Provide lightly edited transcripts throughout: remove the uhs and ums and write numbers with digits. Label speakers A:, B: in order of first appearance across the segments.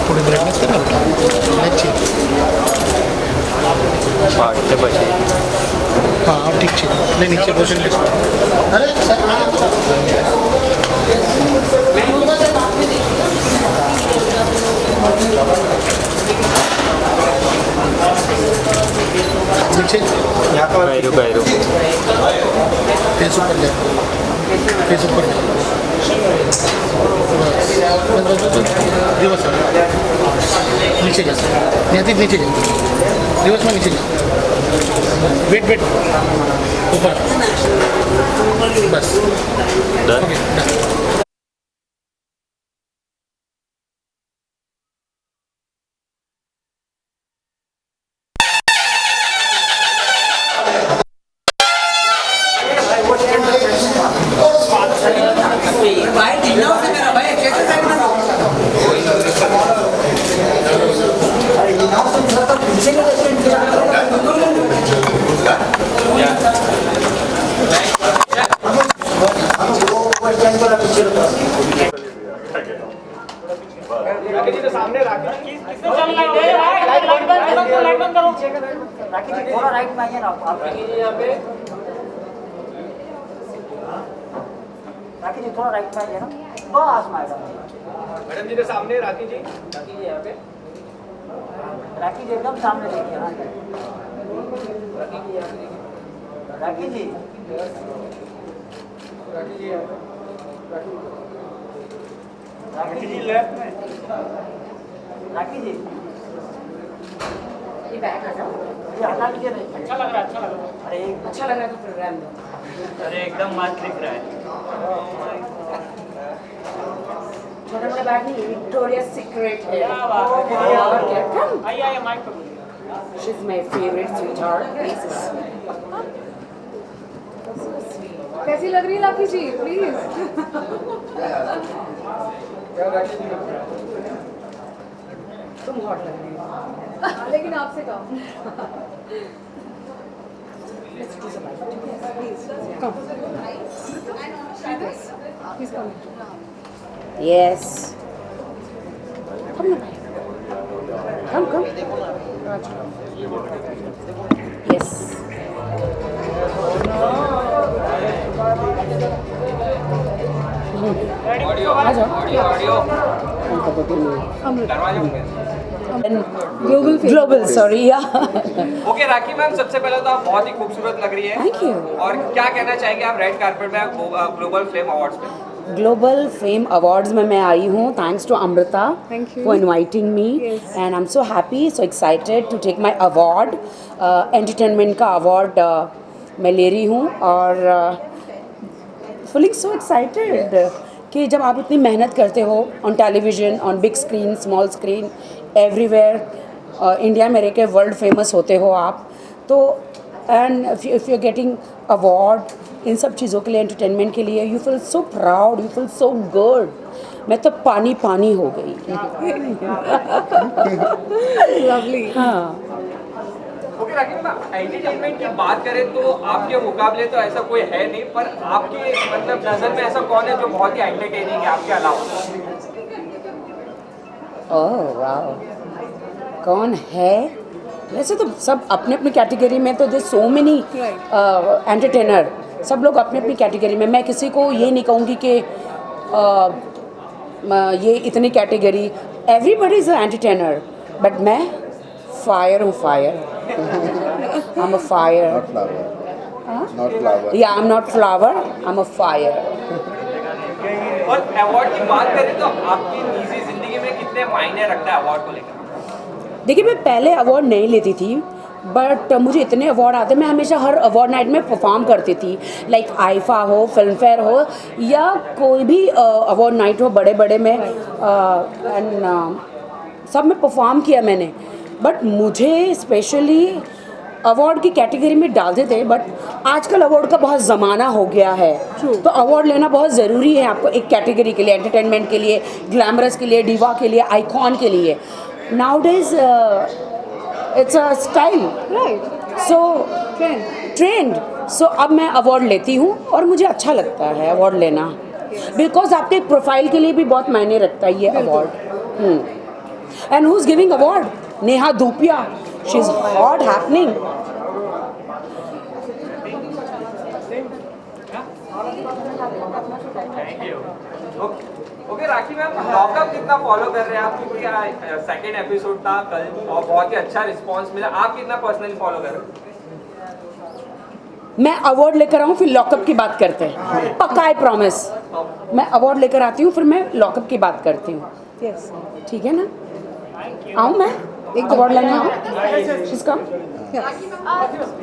A: थोड़ी ब्राइटनेस करना अच्छी
B: पाठते बचे
A: हाँ ठीक है नहीं नीचे पोषण अरे सर नीचे
B: यहाँ का गायरू
A: फेस ऊपर जाए फेस ऊपर जाए रिवर्स नीचे जा नीचे नीचे जा रिवर्स में नीचे जा वेट वेट ऊपर बस ओके
C: थोड़ा राइट में आइए ना आप राखी जी थोड़ा राइट में आइए ना बस
D: मैडम जी के सामने राखी जी यहाँ पे
C: राखी जी एकदम सामने देखिए ना राखी जी राखी जी लेफ्ट में राखी जी
E: ये बैग हटाओ।
C: ये हटा लीजिए नहीं
D: अच्छा लग रहा है
C: अरे
E: अच्छा लग रहा है तो प्रोग्राम दो।
D: अरे एकदम मस्त दिख रहा है
E: छोटा मोटा बैग नहीं विक्टोरिया सीक्रेट है।
D: क्या बात है
E: और क्या कम
D: आइए माइक पर
E: she is my favourite sweetheart please
F: कैसी लग रही है लाकी जी प्लीज
E: तुम हॉट लग रही हो
F: लेकिन आपसे come please come
E: yes come yes global sorry या
D: ओके राखी मैम सबसे पहले तो आप बहुत ही खूबसूरत लग रही है
E: थैंक यू
D: और क्या कहना चाहेंगे आप रेड कारपेट में ग्लोबल फ्लेम अवार्ड्स में
E: ग्लोबल फेम अवार्ड्स में मैं आई हूँ thanks to Amrita
F: Thank you.
E: For inviting me
F: Yes.
E: And I am so happy so excited to take my award entertainment का अवार्ड मैं ले रही हूँ और फीलिंग सो एक्साइटेड कि जब आप इतनी मेहनत करते हो on television on big screen small screen everywhere India में रह के वर्ल्ड फेमस होते हो आप तो and if you getting award in सब चीज़ों के लिए एंटरटेनमेंट के लिए you feel so proud you feel so good मैं तो पानी पानी हो गई
F: लवली
E: हाँ
D: ओके राखी मैम एंटरटेनमेंट की बात करें तो आपके मुकाबले तो ऐसा कोई है नहीं पर आपके मतलब नज़र में ऐसा कौन है जो बहुत ही एंटरटेनिंग है आपके अलावा
E: ओह वाओ कौन है वैसे तो सब अपने अपनी कैटेगरी में तो दे सो मेनी एंटरटेनर सब लोग अपनी अपनी कैटेगरी में मैं किसी को ये नहीं कहूँगी कि ये इतनी category everybody is a entertainer but मैं फायर हूँ fire I am a fire
G: Not flower. Not flower.
E: या I am not flower I am a fire
D: और अवार्ड की बात करें तो आपकी निजी जिंदगी में कितने मायने रखता है अवार्ड को लेकर
E: देखिए मैं पहले अवार्ड नहीं लेती थी बट मुझे इतने अवार्ड आते मैं हमेशा हर अवार्ड नाइट में परफॉर्म करती थी लाइक आईफा हो फिल्म फेयर हो या कोई भी अवार्ड नाइट हो बड़े बड़े में एंड सब में परफॉर्म किया मैंने बट मुझे स्पेशली अवार्ड की कैटेगरी में डालते थे बट आजकल अवार्ड का बहुत ज़माना हो गया है तो अवार्ड लेना बहुत ज़रूरी है आपको एक कैटेगरी के लिए एंटरटेनमेंट के लिए ग्लैमरस के लिए डिवा के लिए आइकॉन के लिए nowadays it's a style
F: right
E: so
F: trend
E: trend so अब मैं अवार्ड लेती हूँ और मुझे अच्छा लगता है अवार्ड लेना बिकॉज आपके प्रोफाइल के लिए भी बहुत मायने रखता है ये award. And who is giving award? Neha Dhupia. She is hot happening.
D: Okay rakhi ma'am, lockup कितना फॉलो कर रहे हैं आप? क्योंकि सेकंड एपिसोड था कल और बहुत ही अच्छा रिस्पांस मिला. आप कितना पर्सनली फॉलो कर रहे हैं?
E: मैं अवार्ड लेकर आऊँ फिर लॉकअप की बात करते हैं. पक्का, आई प्रॉमिस. मैं अवार्ड लेकर आती हूँ फिर मैं लॉकअप की बात करती हूँ.
F: यस
E: ठीक है ना? आऊँ मैं एक अवार्ड लेने आऊँ? इसका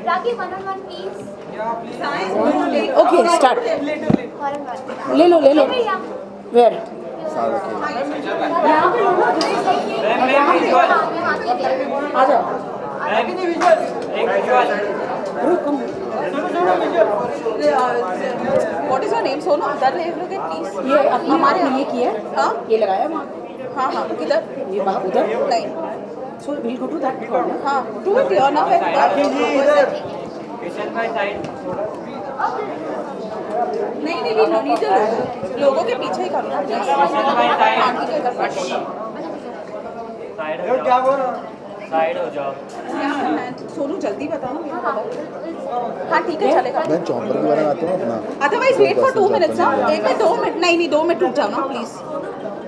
H: राखी 1-on-1 please.
E: Okay start. ले लो वेयर? आ जाओ.
F: What is your name? Sonu. उधर ले लोगे प्लीज.
E: ये हमारे लिए किया है.
F: हाँ
E: ये लगाया वहाँ.
F: हाँ हाँ किधर?
E: ये वहाँ उधर.
F: नहीं.
E: So will go to that corner.
F: हाँ टू इट योर ना. नहीं नहीं नहीं नीचे लोगों के पीछे ही करो ना प्लीज. हाँ ठीक है इधर.
C: साइड हो जाओ.
F: सोनू जल्दी बताओ ना. हाँ ठीक है चलेगा.
G: मैं चॉपर के बारे में आता हूँ अपना.
F: अदरवाइज वेट फॉर 2 मिनट्स ना. एक में 2 मिनट नहीं 2 मिनट रुक जाओ ना प्लीज.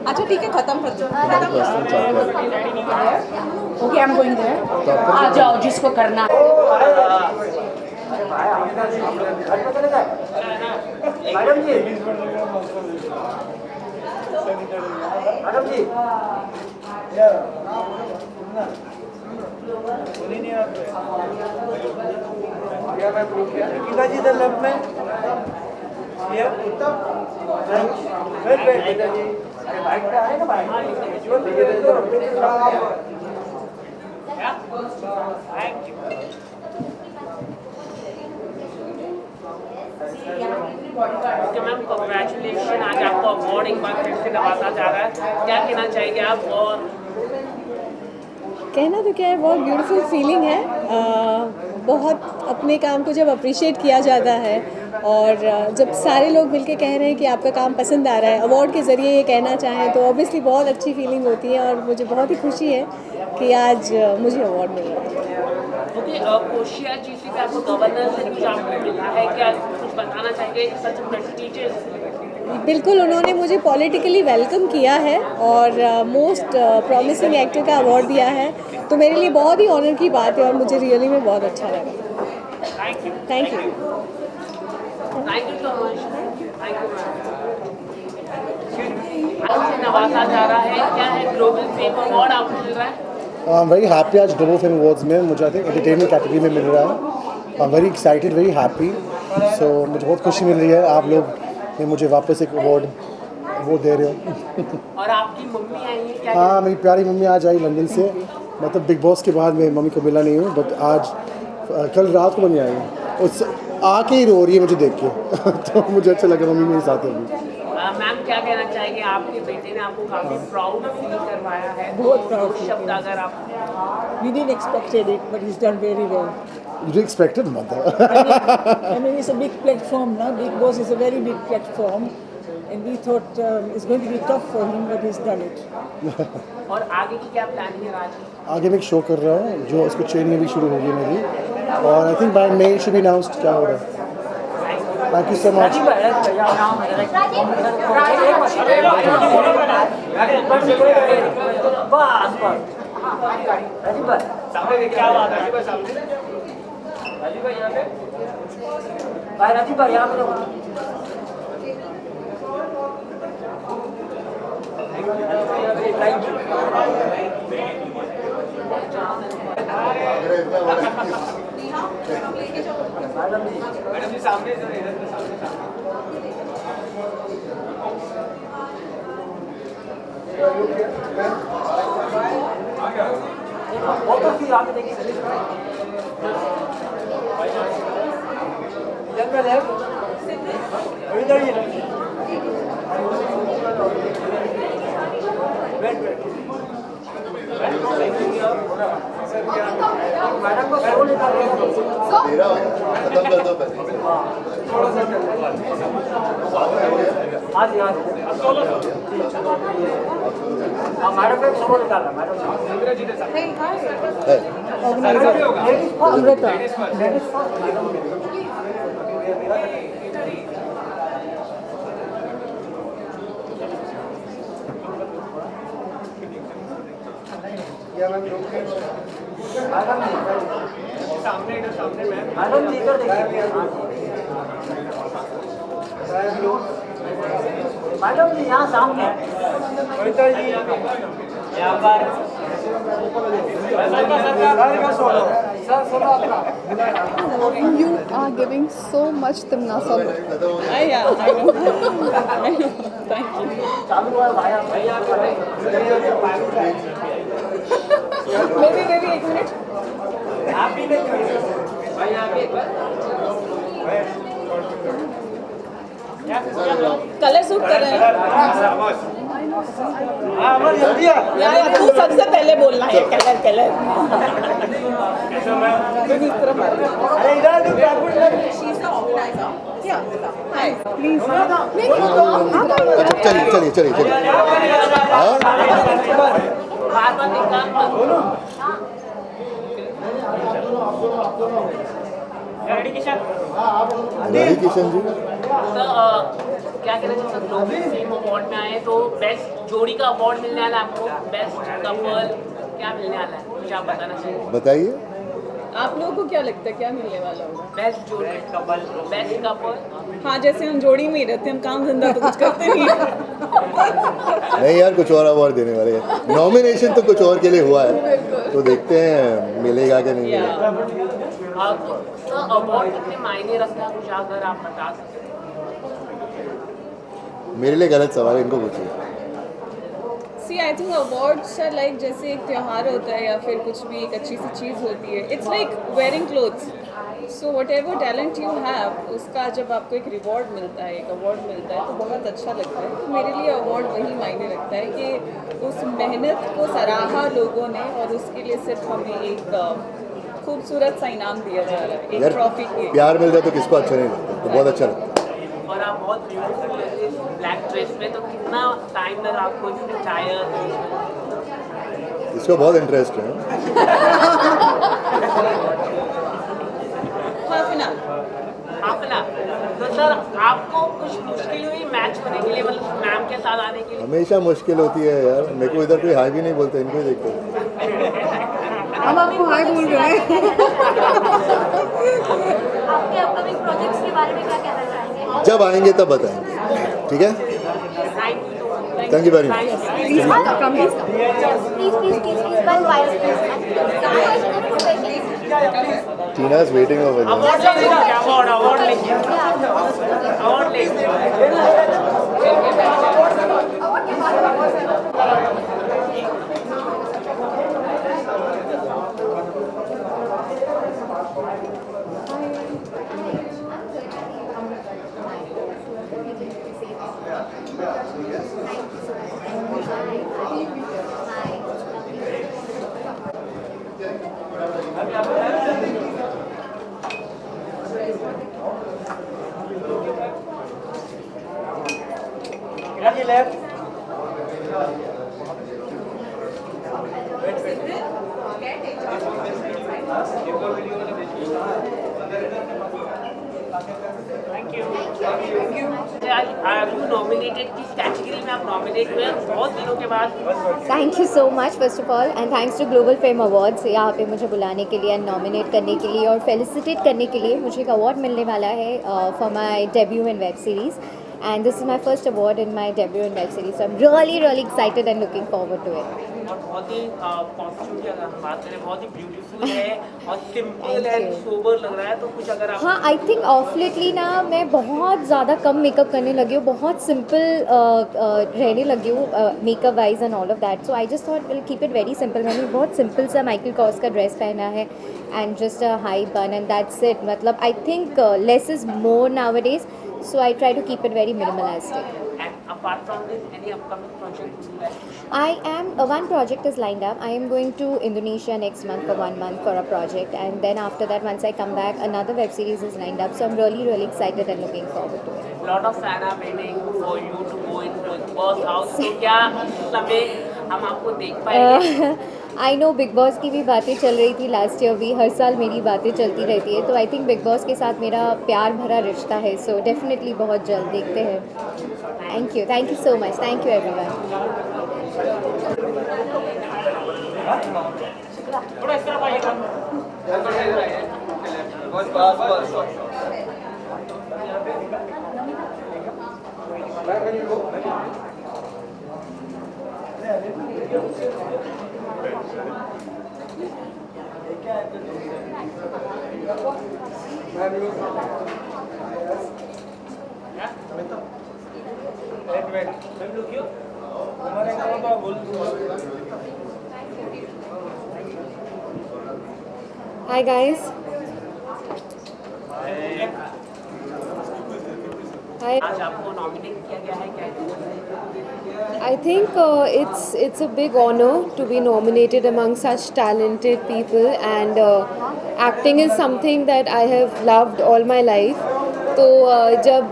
F: अच्छा ठीक है खत्म कर दो.
E: Okay I am going there. आ जाओ जिसको करना.
C: मैडम जी.
B: पिताजी इधर लेफ्ट में. ये उत्तम. वेट पिताजी. बाइक पे आए ना बाइक.
C: Okay ma'am, congratulation. आज आपको अवार्ड एक बार फिर से नवाजा जा रहा है. क्या कहना चाहेंगे आप? और
I: कहना तो क्या है, बहुत ब्यूटीफुल फीलिंग है. बहुत अपने काम को जब अप्रिशिएट किया जाता है और जब सारे लोग मिलके कह रहे हैं कि आपका काम पसंद आ रहा है, अवार्ड के ज़रिए ये कहना चाहें तो ऑब्वियसली बहुत अच्छी फीलिंग होती है और मुझे बहुत ही खुशी है कि आज मुझे अवार्ड मिल रहा है.
C: ओके, कोशिया जी से आपको गवर्नर से कुछ आपको मिला है क्या? कुछ बताना चाहेंगे? सच प्रेस्टीजियस.
I: बिल्कुल, उन्होंने मुझे पॉलिटिकली वेलकम किया है और मोस्ट प्रॉमिसिंग एक्टर का अवार्ड दिया है, तो मेरे लिए बहुत ही ऑनर की बात है और मुझे रियली में बहुत अच्छा लगा.
C: Thank you.
I: Thank you.
C: Thank you so much. Thank you. नवाजा जा रहा है, क्या है ग्लोबल फेम अवार्ड आपको मिल रहा है?
A: I am very happy. आज ग्लोबल फिल्म अवार्ड्स में मुझे आई थिंक एंटरटेनमेंट कैटेगरी में मिल रहा है. I am very excited, very happy. So मुझे बहुत खुशी मिल रही है. आप लोग ये मुझे वापस एक अवार्ड वो दे रहे हो.
C: और आपकी मम्मी आई है क्या?
A: हाँ, मेरी प्यारी मम्मी आज आई लंदन से. मतलब बिग बॉस के बाद मैं मम्मी को मिला नहीं हूँ, बट आज कल रात को मम्मी आई. उस आके ही रो रही है मुझे देख के. तो मुझे अच्छा लगा मम्मी मेरे साथ है अभी.
C: मैम क्या कहना चाहेंगे? आपके बेटे ने आपको काफी प्राउड फील करवाया है.
I: बहुत proud
C: दो शब्द अगर आप.
I: We didn't expected it, but he's done very well.
A: You expected, mother.
I: I mean, it's a big platform now. Big Boss is a very big platform, and we thought it's going to be tough for him, but he's done it.
C: और आगे की क्या planning है राज?
A: आगे मैं एक show कर रहा हूँ जो उसको ट्रेनिंग भी शुरू होगी मेरी, और I think by may should be announced क्या हो रहा है. Thank you so much.
C: क्या बात है? राजीव भाई यहाँ पे. भाई राजीव भाई यहाँ पे.
D: मैडम जी सामने से इधर से सामने.
C: वो तो फिर आप देखिए.
D: वेट
B: मैडम को सोलो निकाल
G: तेरा हो गया, खत्म कर दो पहले।
B: हाँ जी हाँ जी हाँ मैडम को सोलो निकालना मैडम
G: है।
E: अमृता
B: मैडम जी इधर देखिए मैडम जी यहाँ सामने यहाँ पर
F: You are giving so much Timna solo.
I: Yeah, I know. I know. Thank you.
B: चालू हुआ है भाई भैया
I: Maybe 1 minute.
B: आप भी नहीं भाई आप एक
I: कलर सूट कर रहे हैं
B: हाँ बस जल्दी आ
I: यार तू सबसे पहले बोलना है कलर कलर
B: अरे इधर तो backward
F: She's the organizer. Yeah. Hi.
I: Please
G: अच्छा चलिए चलिए चलिए चलिए। हाँ
C: बार बार निकाल मत।
B: रेडी किशन
G: रवि किशन जी,
C: सर क्या कह रहे थे सर, ग्लोबल फिल्म अवार्ड में आए तो बेस्ट जोड़ी का अवार्ड मिलने वाला है आपको, बेस्ट कपल क्या मिलने वाला है मुझे आप बताना चाहिए।
G: बताइए।
I: आप लोगों को क्या लगता है क्या मिलने वाला होगा?
C: बेस्ट जोड़ी कपल, बेस्ट कपल।
I: हाँ जैसे हम जोड़ी में ही रहते हैं, हम काम धंधा तो कुछ करते नहीं हैं।
G: नहीं यार, कुछ और अवार्ड देने वाले हैं। नॉमिनेशन तो कुछ और के लिए हुआ है, तो देखते हैं मिलेगा कि नहीं मिलेगा।
C: तो सर अवार्ड कितने मायने रखता है मुझे अगर आप बता सकें।
G: मेरे लिए गलत सवाल है, इनको पूछिए।
I: See I think awards are like जैसे एक त्यौहार होता है या फिर कुछ भी एक अच्छी सी चीज़ होती है। It's like wearing clothes, so what ever talent you have उसका जब आपको एक रिवॉर्ड मिलता है, एक अवार्ड मिलता है तो बहुत अच्छा लगता है। तो मेरे लिए अवार्ड वही मायने रखता है कि उस मेहनत को सराहा लोगों ने और उसके लिए सिर्फ हमें एक खूबसूरत सा इनाम दिया जा रहा है, एक ट्रॉफी के।
G: प्यार मिल जाए तो किसको अच्छा नहीं लगता, तो बहुत अच्छा लगता है।
C: और आप बहुत ब्यूटीफुल लग रही है ब्लैक ड्रेस में, तो कितना टाइम लगा आपको इसमें चाय?
G: इसको बहुत इंटरेस्ट है।
C: Half an hour. तो सर आपको कुछ मुश्किल हुई मैच होने के लिए, मतलब मैम के साथ आने के लिए?
G: हमेशा मुश्किल होती है यार, मेरे को इधर कोई हाई भी नहीं बोलते, इनको ही देखते हैं।
F: हम आपको हाय बोल रहे हैं।
H: आपके अपकमिंग प्रोजेक्ट्स के बारे में क्या कहना चाहेंगे?
G: जब आएंगे तब बताएंगे, ठीक है? Thank you very much.
H: Please, one while, please.
G: Tina is waiting over there.
C: Award लेंगे।
B: जी लेफ्ट
C: नॉमिनेटेड किस कैटेगरी में आप नॉमिनेट हुए बहुत दिनों के बाद?
H: Thank you so much first of all and thanks to global fame awards यहाँ पे मुझे बुलाने के लिए एंड नॉमिनेट करने के लिए और फेलिसिटेट करने के लिए। मुझे एक अवार्ड मिलने वाला है for my debut in web series and this is my first award in my debut in web series, so I'm really excited and looking forward to it.
C: और बहुत ही कॉस्ट्यूम की अगर हम बात करें बहुत ही ब्यूटीफुल है और सिंपल एंड सोबर लग रहा है, तो कुछ अगर आप...
H: हाँ, आई थिंक ऑफ लेटली ना मैं बहुत ज़्यादा कम मेकअप करने लगी हूँ, बहुत सिंपल रहने लगी हूँ makeup wise and all of that, so I just thought will keep it very simple. मैंने बहुत सिंपल सा माइकल कॉर्स का ड्रेस पहना है एंड जस्ट अ हाई बन एंड दैट्स इट। मतलब I think less is more nowadays, so I try to keep it very minimalistic.
C: apart from this, any upcoming project you like to share?
H: I am one project is lined up. I am going to Indonesia next month for 1 month for a project, and then after that, once I come back, another web series is lined up. So I'm really excited and looking forward to it.
C: Lot of fans are waiting for you to go into Big Boss house. तो क्या इस समय हम आपको देख पाएंगे?
H: I know big boss की भी बातें चल रही थी लास्ट ईयर भी, हर साल मेरी बातें चलती रहती है, तो आई थिंक बिग बॉस के साथ मेरा प्यार भरा रिश्ता है, सो डेफिनेटली बहुत जल्द देखते हैं. Thank you so much, thank you everyone.
C: थोड़ा इस तरफ आइएगा.
D: बस.
I: Hi guys. Hi.
C: आज आपको नॉमिनेट किया गया है, क्या
I: I think it's a big honor to be nominated among such talented people, and acting is something that I have loved all my life. तो जब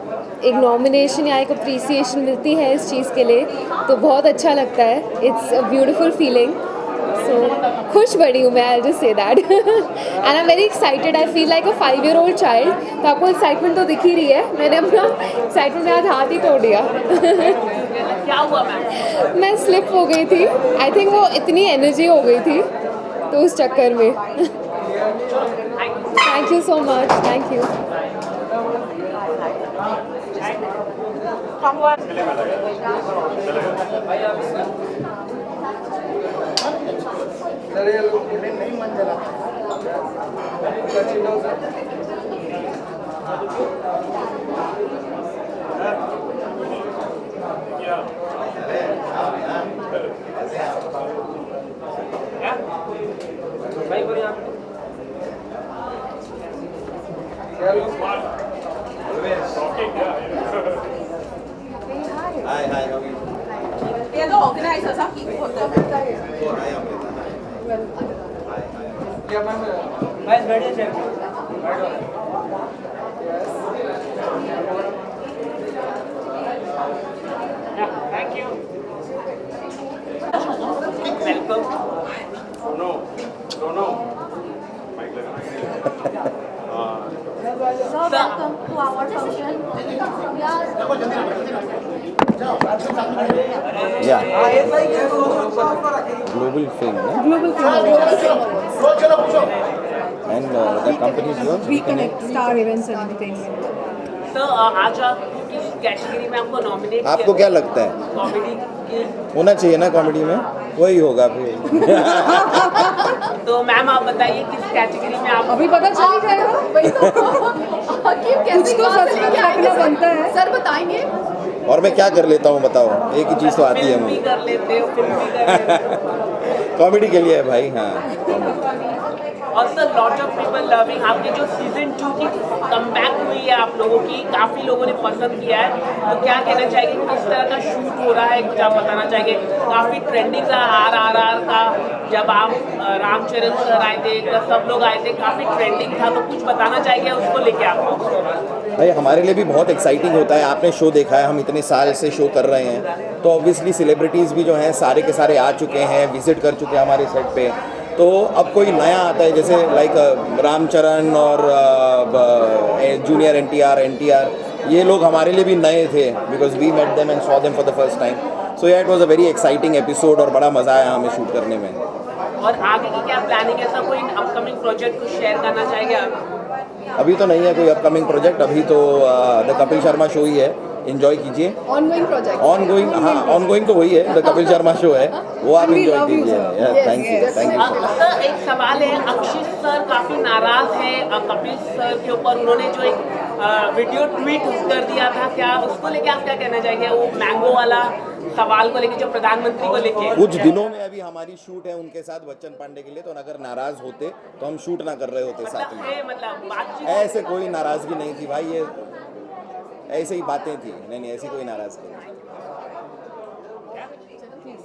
I: एक नॉमिनेशन या एक अप्रिसिएशन मिलती है इस चीज़ के लिए तो बहुत अच्छा लगता है. It's a beautiful feeling. So खुश बड़ी हूँ मैं, I'll just say that. And I'm very excited. I feel like a 5-year-old child. तो आपको एक्साइटमेंट तो दिख ही रही है. मैंने अपना एक्साइटमेंट में आज हाथ ही तोड़ दिया.
C: क्या हुआ मैम?
I: मैं स्लिप हो गई थी. आई थिंक वो इतनी एनर्जी हो गई थी तो उस चक्कर में. Thank you so much. Thank you.
F: ये तो ऑर्गेनाइजर्स आप की होता है.
B: बस बैठिए sir.
C: Thank you. Welcome.
H: So welcome to our function.
G: Yeah. Global Fame, no?
I: Global
G: And the company is yours?
I: Reconnect, Star Events and everything.
C: तो आज आप किस कैटेगरी में आपको नॉमिनेट
G: आपको क्या लगता है
C: कॉमेडी की?
G: होना चाहिए ना कॉमेडी में? वही होगा फिर.
C: तो मैम आप बताइए किस कैटेगरी में आप
I: अभी पता चल ही जाएगा. कुछ तो सच में क्या बनता है.
F: सर बताएंगे.
G: और मैं क्या कर लेता हूँ बताओ. एक ही चीज़ तो आती है
C: फिल्म भी
G: मुझे.
C: कर लेते हो, फिल्म भी कर लेते हो.
G: कॉमेडी के लिए है भाई. हाँ.
C: और sir lot of people loving आपकी जो सीजन 2 की कमबैक हुई है आप लोगों की, काफ़ी लोगों ने पसंद किया है. तो क्या कहना चाहिए किस तरह का शूट हो रहा है, कुछ आप बताना चाहेंगे? काफ़ी ट्रेंडिंग रहा RRR का. जब आप रामचरण सर आए थे, सब लोग आए थे, काफ़ी ट्रेंडिंग था. तो कुछ बताना चाहेंगे उसको लेके आप?
G: भाई हमारे लिए भी बहुत एक्साइटिंग होता है. आपने शो देखा है, हम इतने साल से शो कर रहे हैं, तो ऑब्वियसली सेलिब्रिटीज़ भी जो हैं सारे के सारे आ चुके हैं, विजिट कर चुके हैं हमारे सेट पे. तो अब कोई नया आता है जैसे लाइक रामचरण और जूनियर NTR, ये लोग हमारे लिए भी नए थे because we met them and saw them for the first time. So ya it was a very exciting episode और बड़ा मज़ा आया हमें शूट करने में.
C: और आगे की क्या प्लानिंग है? ऐसा कोई अपकमिंग प्रोजेक्ट कुछ शेयर करना चाहेंगे आप?
G: अभी तो नहीं है कोई अपकमिंग प्रोजेक्ट. अभी तो द कपिल शर्मा शो ही है. एंजॉय कीजिए.
F: Ongoing project.
G: ऑनगोइंग, हाँ ऑनगोइंग तो वही है. द कपिल शर्मा शो है वो आप एंजॉय कीजिए. Thank you so much.
C: Sir एक सवाल है, अक्षित सर काफ़ी नाराज हैं कपिल सर के ऊपर. उन्होंने जो एक वीडियो ट्वीट कर दिया था, क्या उसको लेके आप क्या कहना चाहेंगे? वो मैंगो वाला सवाल को लेके, जो प्रधानमंत्री को लेके.
G: कुछ दिनों में अभी हमारी शूट है उनके साथ बच्चन पांडे के लिए, तो अगर नाराज होते तो हम शूट ना कर रहे होते साथ में.
C: मतलब बातचीत
G: ऐसे कोई नाराजगी नहीं थी भाई. ये ऐसे ही बातें थी. नहीं ऐसी कोई नाराजगी नहीं.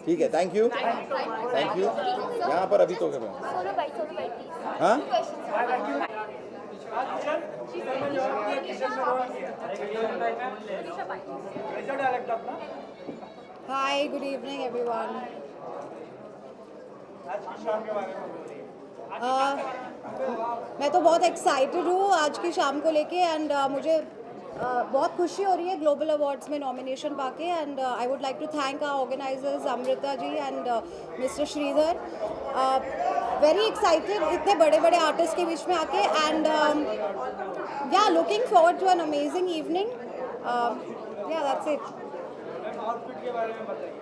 G: ठीक है, थैंक यू, थैंक यू। यहाँ पर अभी तो क्या
H: सोलो बाइट प्लीज।
G: हाँ
B: कैसा डायरेक्ट अपना
F: हाय गुड इवनिंग एवरीवन।
B: आज की शाम के बारे में बोलिए।
F: मैं तो बहुत एक्साइटेड हूँ आज की शाम को लेके एंड मुझे बहुत खुशी हो रही है ग्लोबल अवार्ड्स में नॉमिनेशन पाके and I would like to thank our organisers Amrita ji and mister Shridhar. Very excited इतने बड़े बड़े आर्टिस्ट के बीच में आके and yeah looking forward to an amazing evening. Yeah that's it.
B: Outfit के बारे में बताइए।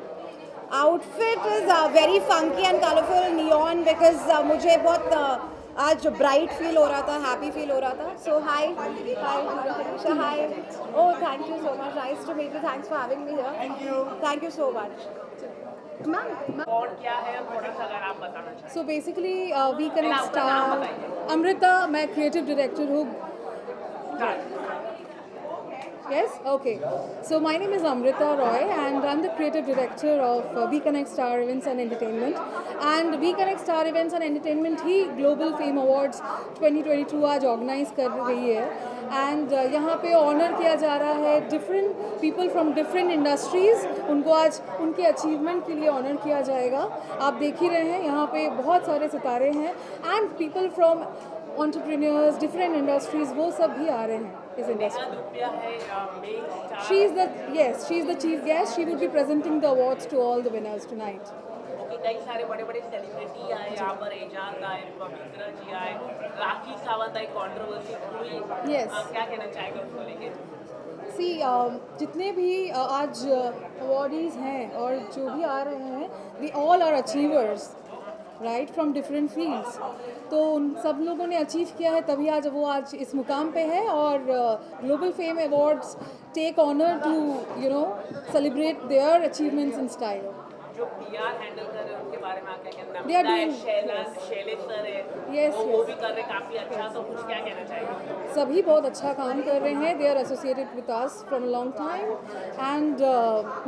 F: Outfit is very funky and colourful neon because मुझे बहुत आज ब्राइट फील हो रहा था, हैप्पी फील हो रहा था। So hi hi oh thank you so much, nice to meet you, thanks for having me here, thank you so much ma'am.
C: और क्या है थोड़ा सा अगर आप बताना चाहें।
I: सो बेसिकली वी कनेक्ट
C: आपका नाम
I: स्टार
C: बताइए।
I: अमृता, मैं क्रिएटिव डायरेक्टर हूँ। Yes? Okay. So my name is Amrita Roy and I'm the creative director of We Connect Star Events and Entertainment. And We Connect Star Events and Entertainment he Global Fame Awards 2022 आज organise कर रही है and यहाँ पे honour किया जा रहा है different people from different industries. उनको आज उनके अचीवमेंट के लिए ऑनर किया जाएगा। आप देख ही रहे हैं यहाँ पे बहुत सारे सितारे हैं and people from entrepreneurs, different industries, वो सब भी आ रहे हैं इस इंडस्ट्री में।
C: दुपिया है main star.
I: She is the chief guest. She will be presenting the awards to all the winners tonight.
C: Okay, कई सारे बड़े बड़े सेलिब्रिटी आए यहाँ पर, एजाज आए, पवित्रा जी आए, राखी सावंत आई, कंट्रोवर्सी हुई।
I: Yes.
C: क्या कहना चाहेंगे उसको लेके?
I: See, जितने भी आज अवॉर्डीज़ हैं और जो भी आ रहे हैं, they all are achievers. Right from different fields. तो उन सब लोगों ने अचीव किया है तभी आज वो आज इस मुकाम पे है और global fame awards take honour to celebrate their achievements in style.
C: जो पीआर हैंडल कर रहे हैं उनके बारे में आप क्या कहना
I: They are
C: है?
I: doing-
C: शैलेश सर है,
I: Yes,
C: वो
I: yes.
C: भी कर रहे काफ़ी अच्छा, तो कुछ क्या कहना चाहेंगे?
I: सभी बहुत अच्छा काम कर रहे हैं। They are associated with us from a long time and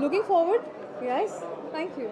I: looking forward. Yes, thank you.